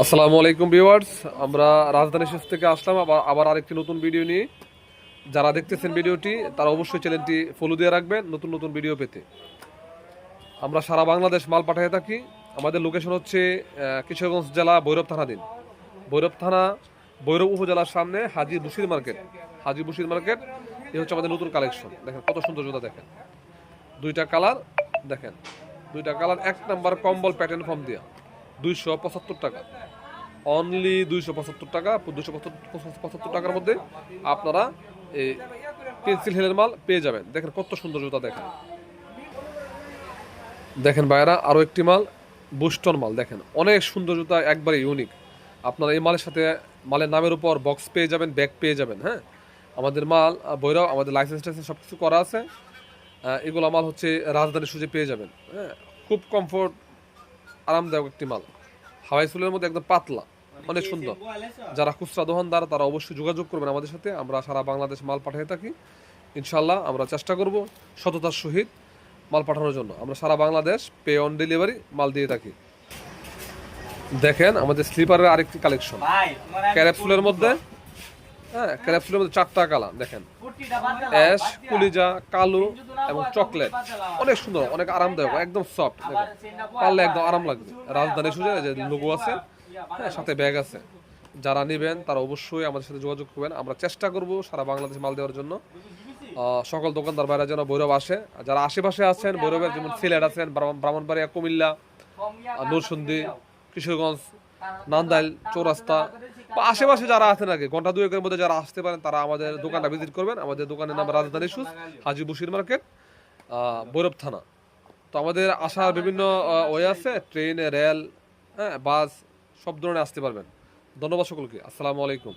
আসসালামু আলাইকুম ভিউয়ার্স, আমরা রাজধানী সুজ থেকে আসলাম আবার আরেকটি নতুন ভিডিও নিয়ে। যারা দেখতেছেন ভিডিওটি তারা অবশ্যই চ্যানেলটি ফলো দিয়ে রাখবেন নতুন নতুন ভিডিও পেতে। আমরা সারা বাংলাদেশ মাল পাঠিয়ে থাকি। আমাদের লোকেশন হচ্ছে কিশোরগঞ্জ জেলা ভৈরব থানাধীন। ভৈরব থানা ভৈরব উপজেলার সামনে হাজী বশির মার্কেট। হাজী বশির মার্কেট এই হচ্ছে আমাদের নতুন কালেকশন। দেখেন কত সুন্দর জুতা, দেখেন দুইটা কালার, দেখেন দুইটা কালার, এক নাম্বার কম্বল প্যাটার্ন ফর্ম দিয়া 275 টাকা, অনলি 275 টাকা। 275 টাকার মধ্যে আপনারা এই পেন্সিল হিলের মাল পেয়ে যাবেন। দেখেন কত সুন্দর জুতা, দেখেন দেখেন ভাইরা আরও একটি মাল বুস্টন মাল, দেখেন অনেক সুন্দর জুতা, একবারে ইউনিক। আপনারা এই মালের সাথে মালের নামের উপর বক্স পেয়ে যাবেন, ব্যাগ পেয়ে যাবেন। হ্যাঁ, আমাদের মাল ভৈরব, আমাদের লাইসেন্স টাইসেন্স সব কিছু করা আছে। এগুলো মাল হচ্ছে রাজধানী সুজে পেয়ে যাবেন। হ্যাঁ, খুব কমফোর্ট, আরামদায়ক একটি মাল, হাওয়াই সোলের মধ্যে একদম পাতলা, অনেক সুন্দর। যারা খুচরা দোকানদার তারা অবশ্যই যোগাযোগ করবেন আমাদের সাথে। আমরা সারা বাংলাদেশ মাল পাঠিয়ে থাকি। ইনশাল্লাহ আমরা চেষ্টা করব সততার সহিত মাল পাঠানোর জন্য। আমরা সারা বাংলাদেশ পে অন ডেলিভারি মাল দিয়ে থাকি। দেখেন আমাদের স্লিপারের আরেকটি কালেকশন ক্যাপসুলের মধ্যে। হ্যাঁ, ক্যাপসুলের মধ্যে 4টা কালার, দেখেন অ্যাশ, কুলিজা, কালো এবং চকলেট। অনেক সুন্দর, অনেক আরামদায়ক, একদম সফট। দেখেন পারলে একদম আরাম লাগবে। রাজধানী সুজে যে লোগো আছে, হ্যাঁ সাথে ব্যাগ আছে। যারা নেবেন তারা অবশ্যই আমাদের সাথে যোগাযোগ করবেন। আমরা চেষ্টা করব সারা বাংলাদেশ মাল দেওয়ার জন্য। সকল দোকানদার বাইরে যেন ভৈরব আসে। যারা আশেপাশে আছেন ভৈরবের, যেমন সিলেট আছেন, ব্রাহ্মণবাড়িয়া, কুমিল্লা, নরসিংদী, কিশোরগঞ্জ, নান্দাইল, চৌরাস্তা বা আশেপাশে যারা আছেন আগে ঘন্টা দুয়েকের মধ্যে যারা আসতে পারেন তারা আমাদের দোকানটা ভিজিট করবেন। আমাদের দোকানের নাম রাজধানী সুজ, হাজী বশির মার্কেট, ভৈরব থানা। তো আমাদের আসার বিভিন্ন ওয়ে আছে, ট্রেন, রেল, হ্যাঁ বাস, সব ধরনের আসতে পারবেন। ধন্যবাদ সকলকে। আসসালামু আলাইকুম।